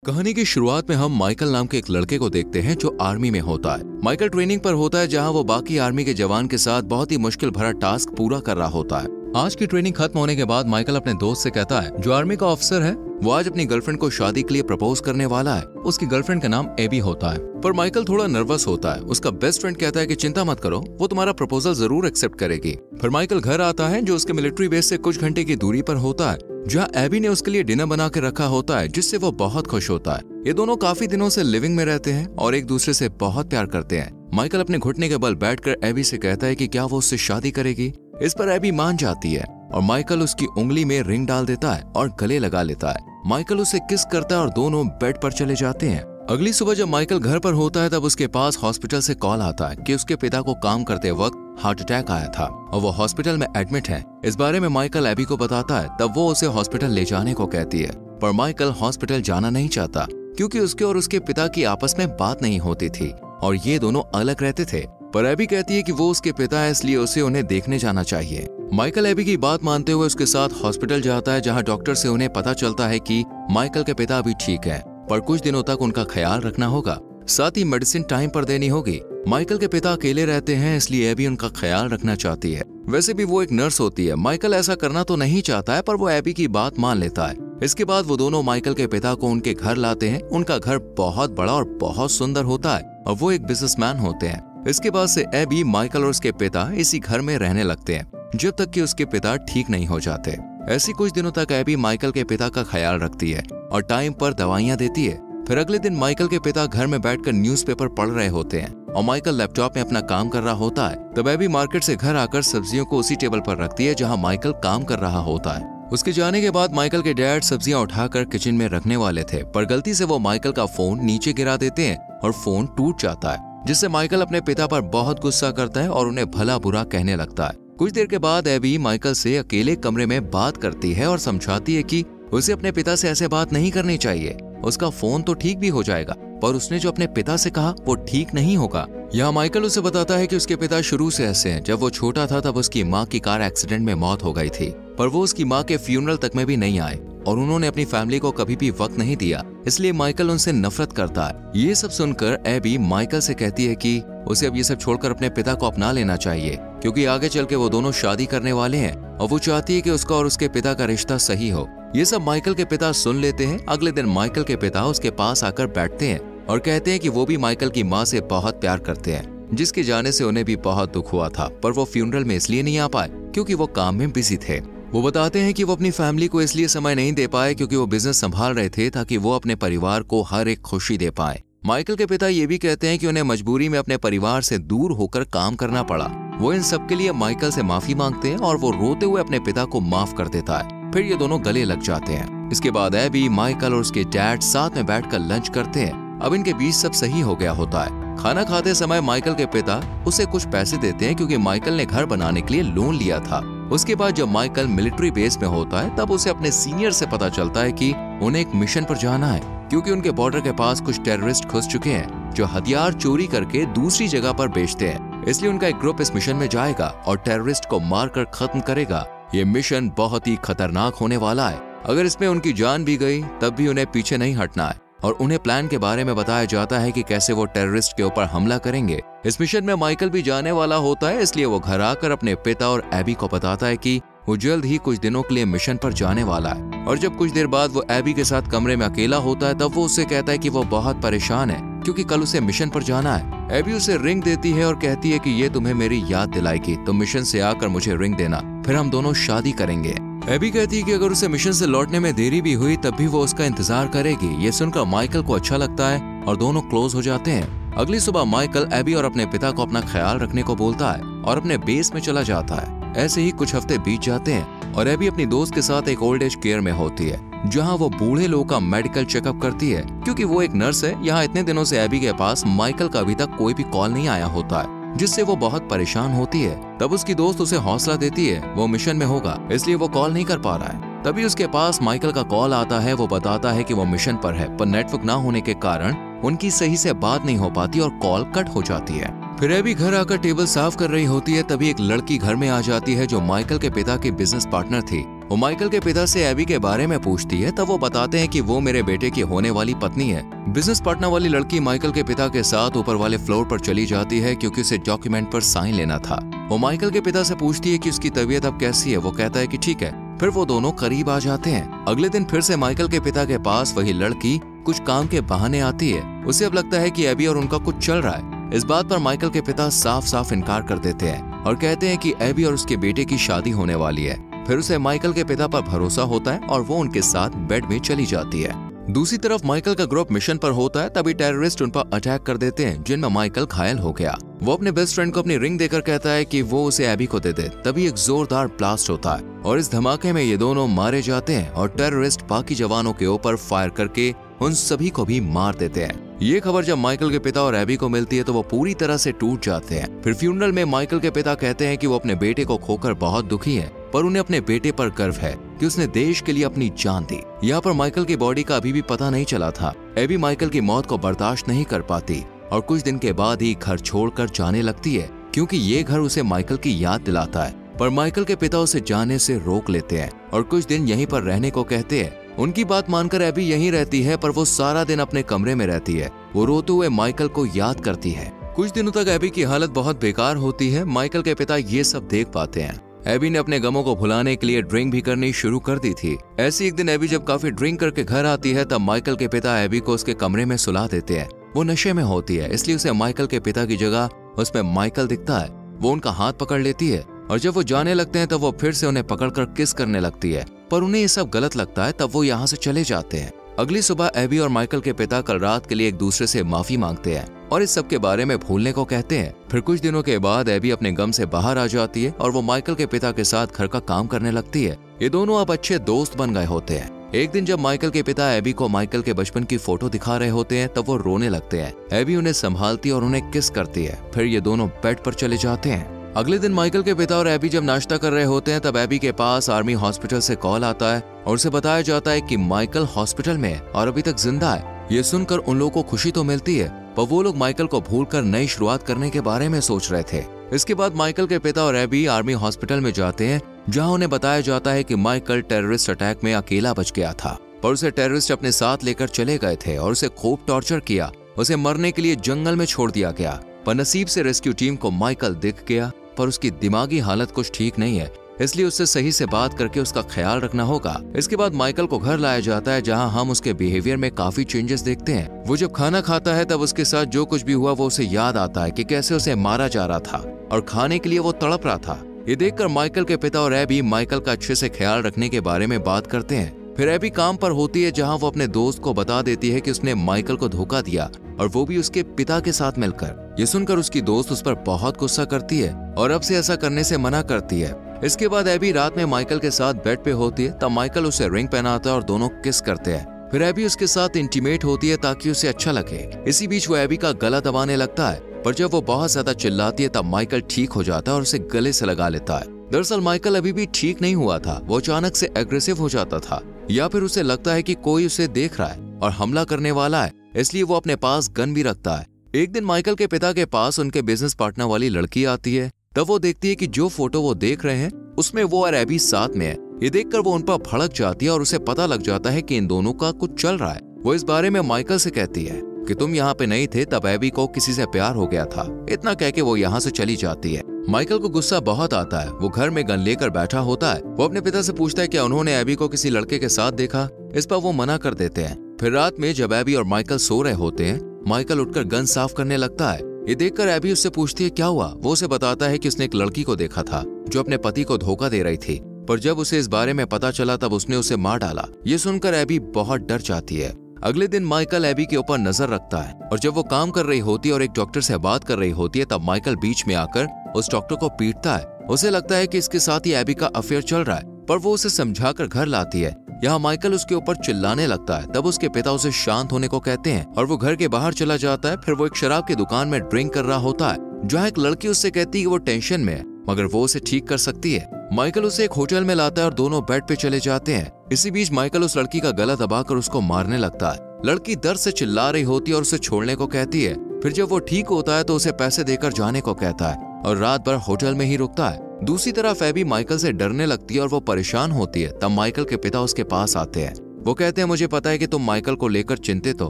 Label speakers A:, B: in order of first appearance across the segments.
A: कहानी की शुरुआत में हम माइकल नाम के एक लड़के को देखते हैं जो आर्मी में होता है। माइकल ट्रेनिंग पर होता है जहां वो बाकी आर्मी के जवान के साथ बहुत ही मुश्किल भरा टास्क पूरा कर रहा होता है। आज की ट्रेनिंग खत्म होने के बाद माइकल अपने दोस्त से कहता है जो आर्मी का ऑफिसर है वो आज अपनी गर्लफ्रेंड को शादी के लिए प्रपोज करने वाला है। उसकी गर्लफ्रेंड का नाम एबी होता है, पर माइकल थोड़ा नर्वस होता है। उसका बेस्ट फ्रेंड कहता है कि चिंता मत करो, वो तुम्हारा प्रपोजल जरूर एक्सेप्ट करेगी। फिर माइकल घर आता है जो उसके मिलिट्री बेस से कुछ घंटे की दूरी पर होता है, जहाँ एबी ने उसके लिए डिनर बना के रखा होता है, जिससे वो बहुत खुश होता है। ये दोनों काफी दिनों से लिविंग में रहते हैं और एक दूसरे से बहुत प्यार करते हैं। माइकल अपने घुटने के बल बैठकर एबी से कहता है कि क्या वो उससे शादी करेगी। इस पर एबी मान जाती है और माइकल उसकी उंगली में रिंग डाल देता है और गले लगा लेता है। माइकल उसे किस करता है और दोनों बेड पर चले जाते हैं। अगली सुबह जब माइकल घर पर होता है तब उसके पास हॉस्पिटल से कॉल आता है कि उसके पिता को काम करते वक्त हार्ट अटैक आया था और वो हॉस्पिटल में एडमिट है। इस बारे में माइकल एबी को बताता है, तब वो उसे हॉस्पिटल ले जाने को कहती है, पर माइकल हॉस्पिटल जाना नहीं चाहता क्योंकि उसके और उसके पिता की आपस में बात नहीं होती थी और ये दोनों अलग रहते थे। पर एबी कहती है कि वो उसके पिता है, इसलिए उसे उन्हें देखने जाना चाहिए। माइकल एबी की बात मानते हुए उसके साथ हॉस्पिटल जाता है, जहां डॉक्टर से उन्हें पता चलता है कि माइकल के पिता अभी ठीक है, पर कुछ दिनों तक उनका ख्याल रखना होगा, साथ ही मेडिसिन टाइम पर देनी होगी। माइकल के पिता अकेले रहते हैं, इसलिए एबी उनका ख्याल रखना चाहती है। वैसे भी वो एक नर्स होती है। माइकल ऐसा करना तो नहीं चाहता है, पर वो एबी की बात मान लेता है। इसके बाद वो दोनों माइकल के पिता को उनके घर लाते हैं। उनका घर बहुत बड़ा और बहुत सुंदर होता है और वो एक बिजनेसमैन होते हैं। इसके बाद से एबी, माइकल और उसके पिता इसी घर में रहने लगते हैं जब तक कि उसके पिता ठीक नहीं हो जाते। ऐसी कुछ दिनों तक एबी माइकल के पिता का ख्याल रखती है और टाइम पर दवाइयां देती है। फिर अगले दिन माइकल के पिता घर में बैठकर न्यूज़पेपर पढ़ रहे होते हैं और माइकल लैपटॉप में अपना काम कर रहा होता है। तब एबी मार्केट से घर आकर सब्जियों को उसी टेबल पर रखती है जहां माइकल काम कर रहा होता है। उसके जाने के बाद माइकल के डैड सब्जियां उठाकर किचन में रखने वाले थे, पर गलती से वो माइकल का फोन नीचे गिरा देते हैं और फोन टूट जाता है, जिससे माइकल अपने पिता पर बहुत गुस्सा करता है और उन्हें भला बुरा कहने लगता है। कुछ देर के बाद एबी माइकल से अकेले कमरे में बात करती है और समझाती है कि उसे अपने पिता से ऐसे बात नहीं करनी चाहिए। उसका फोन तो ठीक भी हो जाएगा, पर उसने जो अपने पिता से कहा वो ठीक नहीं होगा। यहाँ माइकल उसे बताता है कि उसके पिता शुरू से ऐसे हैं। जब वो छोटा था तब उसकी माँ की कार एक्सीडेंट में मौत हो गई थी, पर वो उसकी माँ के फ्यूनरल तक में भी नहीं आए और उन्होंने अपनी फैमिली को कभी भी वक्त नहीं दिया, इसलिए माइकल उनसे नफरत करता है। ये सब सुनकर एबी माइकल से कहती है कि उसे अब ये सब छोड़कर अपने पिता को अपना लेना चाहिए, क्योंकि आगे चल के वो दोनों शादी करने वाले हैं और वो चाहती है कि उसका और उसके पिता का रिश्ता सही हो। ये सब माइकल के पिता सुन लेते हैं। अगले दिन माइकल के पिता उसके पास आकर बैठते हैं और कहते हैं कि वो भी माइकल की माँ से बहुत प्यार करते हैं, जिसके जाने से उन्हें भी बहुत दुख हुआ था, पर वो फ्यूनरल में इसलिए नहीं आ पाए क्योंकि वो काम में बिजी थे। वो बताते हैं कि वो अपनी फैमिली को इसलिए समय नहीं दे पाए क्योंकि वो बिजनेस संभाल रहे थे ताकि वो अपने परिवार को हर एक खुशी दे पाए। माइकल के पिता ये भी कहते हैं कि उन्हें मजबूरी में अपने परिवार से दूर होकर काम करना पड़ा। वो इन सब के लिए माइकल से माफी मांगते हैं और वो रोते हुए अपने पिता को माफ कर देता है। फिर ये दोनों गले लग जाते हैं। इसके बाद एबी, माइकल और उसके डैड साथ में बैठकर लंच करते हैं। अब इनके बीच सब सही हो गया होता है। खाना खाते समय माइकल के पिता उसे कुछ पैसे देते हैं क्योंकि माइकल ने घर बनाने के लिए लोन लिया था। उसके बाद जब माइकल मिलिट्री बेस में होता है तब उसे अपने सीनियर से पता चलता है कि उन्हें एक मिशन पर जाना है, क्योंकि उनके बॉर्डर के पास कुछ टेररिस्ट घुस चुके हैं जो हथियार चोरी करके दूसरी जगह पर बेचते हैं। इसलिए उनका एक ग्रुप इस मिशन में जाएगा और टेररिस्ट को मारकर खत्म करेगा। ये मिशन बहुत ही खतरनाक होने वाला है। अगर इसमें उनकी जान भी गई तब भी उन्हें पीछे नहीं हटना है और उन्हें प्लान के बारे में बताया जाता है कि कैसे वो टेररिस्ट के ऊपर हमला करेंगे। इस मिशन में माइकल भी जाने वाला होता है, इसलिए वो घर आकर अपने पिता और एबी को बताता है कि वो जल्द ही कुछ दिनों के लिए मिशन पर जाने वाला है। और जब कुछ देर बाद वो एबी के साथ कमरे में अकेला होता है तब वो उससे कहता है कि वो बहुत परेशान है क्योंकि कल उसे मिशन पर जाना है। एबी उसे रिंग देती है और कहती है कि ये तुम्हें मेरी याद दिलाएगी, तो मिशन से आकर मुझे रिंग देना, फिर हम दोनों शादी करेंगे। एबी कहती है कि अगर उसे मिशन से लौटने में देरी भी हुई तब भी वो उसका इंतजार करेगी। ये सुनकर माइकल को अच्छा लगता है और दोनों क्लोज हो जाते हैं। अगली सुबह माइकल एबी और अपने पिता को अपना ख्याल रखने को बोलता है और अपने बेस में चला जाता है। ऐसे ही कुछ हफ्ते बीत जाते हैं और एबी अपनी दोस्त के साथ एक ओल्ड एज केयर में होती है, जहां वो बूढ़े लोगों का मेडिकल चेकअप करती है। क्योंकि वो एक नर्स है, यहाँ इतने दिनों से एबी के पास माइकल का अभी तक कोई भी कॉल नहीं आया होता है, जिससे वो बहुत परेशान होती है। तब उसकी दोस्त उसे हौसला देती है, वो मिशन में होगा इसलिए वो कॉल नहीं कर पा रहा है। तभी उसके पास माइकल का कॉल आता है। वो बताता है कि वो मिशन पर है, पर नेटवर्क ना होने के कारण उनकी सही से बात नहीं हो पाती और कॉल कट हो जाती है। फिर एबी घर आकर टेबल साफ कर रही होती है, तभी एक लड़की घर में आ जाती है जो माइकल के पिता की बिजनेस पार्टनर थी। वो माइकल के पिता से एबी के बारे में पूछती है, तब वो बताते हैं कि वो मेरे बेटे की होने वाली पत्नी है। बिजनेस पार्टनर वाली लड़की माइकल के पिता के साथ ऊपर वाले फ्लोर पर चली जाती है क्योंकि उसे डॉक्यूमेंट पर साइन लेना था। वो माइकल के पिता से पूछती है कि उसकी तबीयत अब कैसी है। वो कहता है कि ठीक है। फिर वो दोनों करीब आ जाते हैं। अगले दिन फिर से माइकल के पिता के पास वही लड़की कुछ काम के बहाने आती है। उसे अब लगता है कि एबी और उनका कुछ चल रहा है। इस बात पर माइकल के पिता साफ साफ इनकार कर देते हैं और कहते हैं कि एबी और उसके बेटे की शादी होने वाली है। फिर उसे माइकल के पिता पर भरोसा होता है और वो उनके साथ बेड में चली जाती है। दूसरी तरफ माइकल का ग्रुप मिशन पर होता है, तभी टेररिस्ट उन पर अटैक कर देते हैं, जिनमें माइकल घायल हो गया। वो अपने बेस्ट फ्रेंड को अपनी रिंग देकर कहता है कि वो उसे एबी को दे दे। तभी एक जोरदार ब्लास्ट होता है और इस धमाके में ये दोनों मारे जाते हैं और टेररिस्ट बाकी जवानों के ऊपर फायर करके उन सभी को भी मार देते हैं। ये खबर जब माइकल के पिता और एबी को मिलती है तो वो पूरी तरह से टूट जाते हैं। फिर फ्यूनरल में माइकल के पिता कहते हैं कि वो अपने बेटे को खोकर बहुत दुखी है, पर उन्हें अपने बेटे पर गर्व है कि उसने देश के लिए अपनी जान दी। यहाँ पर माइकल की बॉडी का अभी भी पता नहीं चला था। एबी माइकल की मौत को बर्दाश्त नहीं कर पाती और कुछ दिन के बाद ही घर छोड़कर जाने लगती है, क्योंकि ये घर उसे माइकल की याद दिलाता है। पर माइकल के पिता उसे जाने से रोक लेते हैं और कुछ दिन यहीं पर रहने को कहते हैं। उनकी बात मानकर एबी यहीं रहती है, पर वो सारा दिन अपने कमरे में रहती है। वो रोते हुए माइकल को याद करती है। कुछ दिनों तक एबी की हालत बहुत बेकार होती है। माइकल के पिता ये सब देख पाते हैं। एबी ने अपने गमों को भुलाने के लिए ड्रिंक भी करनी शुरू कर दी थी। ऐसी एक दिन एबी जब काफी ड्रिंक करके घर आती है, तब माइकल के पिता एबी को उसके कमरे में सुला देते हैं। वो नशे में होती है, इसलिए उसे माइकल के पिता की जगह उसमें माइकल दिखता है। वो उनका हाथ पकड़ लेती है और जब वो जाने लगते हैं तब वो फिर से उन्हें पकड़कर किस करने लगती है, पर उन्हें ये सब गलत लगता है। तब वो यहाँ से चले जाते हैं। अगली सुबह एबी और माइकल के पिता कल रात के लिए एक दूसरे से माफी मांगते हैं और इस सब के बारे में भूलने को कहते हैं। फिर कुछ दिनों के बाद एबी अपने गम से बाहर आ जाती है और वो माइकल के पिता के साथ घर का काम करने लगती है। ये दोनों अब अच्छे दोस्त बन गए होते हैं। एक दिन जब माइकल के पिता एबी को माइकल के बचपन की फोटो दिखा रहे होते हैं, तब वो रोने लगते हैं। एबी उन्हें संभालती और उन्हें किस करती है। फिर ये दोनों बेड पर चले जाते हैं। अगले दिन माइकल के पिता और एबी जब नाश्ता कर रहे होते हैं, तब एबी के पास आर्मी हॉस्पिटल से कॉल आता है और उसे बताया जाता है कि माइकल हॉस्पिटल में है और अभी तक जिंदा है। ये सुनकर उन लोगों को खुशी तो मिलती है, पर वो लोग माइकल को भूलकर नई शुरुआत करने के बारे में सोच रहे थे। इसके बाद माइकल के पिता और एबी आर्मी हॉस्पिटल में जाते हैं, जहां उन्हें बताया जाता है कि माइकल टेररिस्ट अटैक में अकेला बच गया था, पर उसे टेररिस्ट अपने साथ लेकर चले गए थे और उसे खूब टॉर्चर किया। उसे मरने के लिए जंगल में छोड़ दिया गया, पर नसीब से रेस्क्यू टीम को माइकल दिख गया, पर उसकी दिमागी हालत कुछ ठीक नहीं है, इसलिए उससे सही से बात करके उसका ख्याल रखना होगा। इसके बाद माइकल को घर लाया जाता है, जहां हम उसके बिहेवियर में काफी चेंजेस देखते हैं। वो जब खाना खाता है तब उसके साथ जो कुछ भी हुआ वो उसे याद आता है कि कैसे उसे मारा जा रहा था और खाने के लिए वो तड़प रहा था। ये देखकर माइकल के पिता और एबी माइकल का अच्छे से ख्याल रखने के बारे में बात करते हैं। फिर एबी काम पर होती है, जहां वो अपने दोस्त को बता देती है कि उसने माइकल को धोखा दिया और वो भी उसके पिता के साथ मिलकर। ये सुनकर उसकी दोस्त उस पर बहुत गुस्सा करती है और अब से ऐसा करने से मना करती है। इसके बाद एबी रात में माइकल के साथ बेड पे होती है, तब माइकल उसे रिंग पहनाता है और दोनों किस करते हैं। फिर एबी उसके साथ इंटीमेट होती है ताकि उसे अच्छा लगे। इसी बीच वो एबी का गला दबाने लगता है, पर जब वो बहुत ज्यादा चिल्लाती है तब माइकल ठीक हो जाता है और उसे गले से लगा लेता है। दरअसल माइकल अभी भी ठीक नहीं हुआ था। वो अचानक से एग्रेसिव हो जाता था, या फिर उसे लगता है कि कोई उसे देख रहा है और हमला करने वाला है, इसलिए वो अपने पास गन भी रखता है। एक दिन माइकल के पिता के पास उनके बिजनेस पार्टनर वाली लड़की आती है, तब वो देखती है कि जो फोटो वो देख रहे हैं उसमें वो और एबी साथ में है। ये देखकर वो उन पर भड़क जाती है और उसे पता लग जाता है कि इन दोनों का कुछ चल रहा है। वो इस बारे में माइकल से कहती है कि तुम यहाँ पे नहीं थे तब एबी को किसी से प्यार हो गया था। इतना कह के वो यहाँ से चली जाती है। माइकल को गुस्सा बहुत आता है। वो घर में गन लेकर बैठा होता है। वो अपने पिता से पूछता है कि उन्होंने एबी को किसी लड़के के साथ देखा। इस पर वो मना कर देते हैं। फिर रात में जब एबी और माइकल सो रहे होते हैं, माइकल उठकर गन साफ करने लगता है। ये देखकर एबी उससे पूछती है क्या हुआ। वो उसे बताता है कि उसने एक लड़की को देखा था जो अपने पति को धोखा दे रही थी, पर जब उसे इस बारे में पता चला तब उसने उसे मार डाला। ये सुनकर एबी बहुत डर जाती है। अगले दिन माइकल एबी के ऊपर नजर रखता है और जब वो काम कर रही होती है और एक डॉक्टर से बात कर रही होती है, तब माइकल बीच में आकर उस डॉक्टर को पीटता है। उसे लगता है कि इसके साथ ही एबी का अफेयर चल रहा है, पर वो उसे समझाकर घर लाती है। यहाँ माइकल उसके ऊपर चिल्लाने लगता है। तब उसके पिता उसे शांत होने को कहते हैं और वो घर के बाहर चला जाता है। फिर वो एक शराब की दुकान में ड्रिंक कर रहा होता है, जहाँ एक लड़की उससे कहती है कि वो टेंशन में है, मगर वो उसे ठीक कर सकती है। माइकल उसे एक होटल में लाता है और दोनों बेड पे चले जाते हैं। इसी बीच माइकल उस लड़की का गला दबाकर उसको मारने लगता है। लड़की दर्द से चिल्ला रही होती है और उसे छोड़ने को कहती है। फिर जब वो ठीक होता है तो उसे पैसे देकर जाने को कहता है और रात भर होटल में ही रुकता है। दूसरी तरफ एबी माइकल से डरने लगती है और वो परेशान होती है। तब माइकल के पिता उसके पास आते हैं। वो कहते हैं मुझे पता है कि तुम माइकल को लेकर चिंतित हो।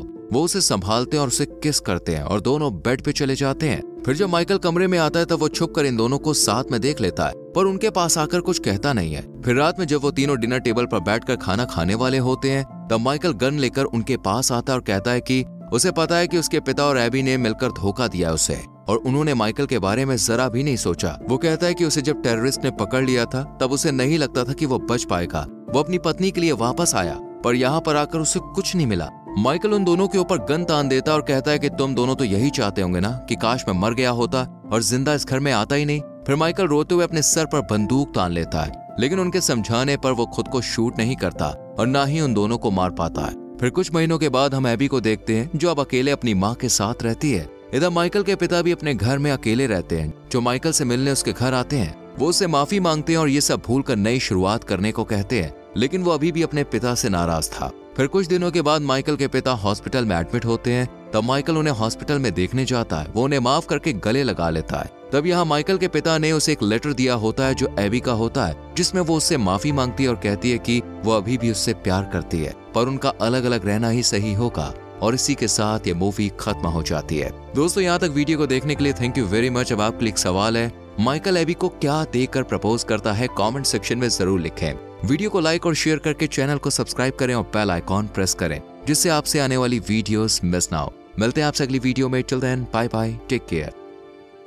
A: वो उसे संभालते हैं और उसे किस करते हैं और दोनों बेड पे चले जाते हैं। फिर जब माइकल कमरे में आता है तब वो छुप कर इन दोनों को साथ में देख लेता है, पर उनके पास आकर कुछ कहता नहीं है। फिर रात में जब वो तीनों डिनर टेबल पर बैठकर खाना खाने वाले होते हैं तब माइकल गन लेकर उनके पास आता है और कहता है कि उसे पता है कि उसके पिता और एबी ने मिलकर धोखा दिया उसे और उन्होंने माइकल के बारे में जरा भी नहीं सोचा। वो कहता है कि उसे जब टेररिस्ट ने पकड़ लिया था तब उसे नहीं लगता था कि वो बच पाएगा। वो अपनी पत्नी के लिए वापस आया पर यहाँ पर आकर उसे कुछ नहीं मिला। माइकल उन दोनों के ऊपर गन तान देता और कहता है कि तुम दोनों तो यही चाहते होंगे ना कि काश मैं मर गया होता और जिंदा इस घर में आता ही नहीं। फिर माइकल रोते हुए अपने सर पर बंदूक तान लेता है, लेकिन उनके समझाने पर वो खुद को शूट नहीं करता और ना ही उन दोनों को मार पाता है। फिर कुछ महीनों के बाद हम एबी को देखते हैं जो अब अकेले अपनी माँ के साथ रहती है। इधर माइकल के पिता भी अपने घर में अकेले रहते हैं। जो माइकल से मिलने उसके घर आते हैं वो उससे माफी मांगते हैं और ये सब भूल कर नई शुरुआत करने को कहते हैं, लेकिन वो अभी भी अपने पिता से नाराज था। फिर कुछ दिनों के बाद माइकल के पिता हॉस्पिटल में एडमिट होते हैं। तब माइकल उन्हें हॉस्पिटल में देखने जाता है। वो उन्हें माफ करके गले लगा लेता है। तब यहाँ माइकल के पिता ने उसे एक लेटर दिया होता है जो एबी का होता है, जिसमें वो उससे माफी मांगती है और कहती है कि वो अभी भी उससे प्यार करती है पर उनका अलग अलग रहना ही सही होगा। और इसी के साथ ये मूवी खत्म हो जाती है। दोस्तों यहाँ तक वीडियो को देखने के लिए थैंक यू वेरी मच। अब आपके लिए एक सवाल है, माइकल एबी को क्या देखकर प्रपोज करता है? कमेंट सेक्शन में जरूर लिखें। वीडियो को लाइक और शेयर करके चैनल को सब्सक्राइब करें और बेल आइकॉन प्रेस करें जिससे आपसे आने वाली वीडियोस मिस ना हो। मिलते हैं आपसे अगली वीडियो में। Till then bye bye, take care.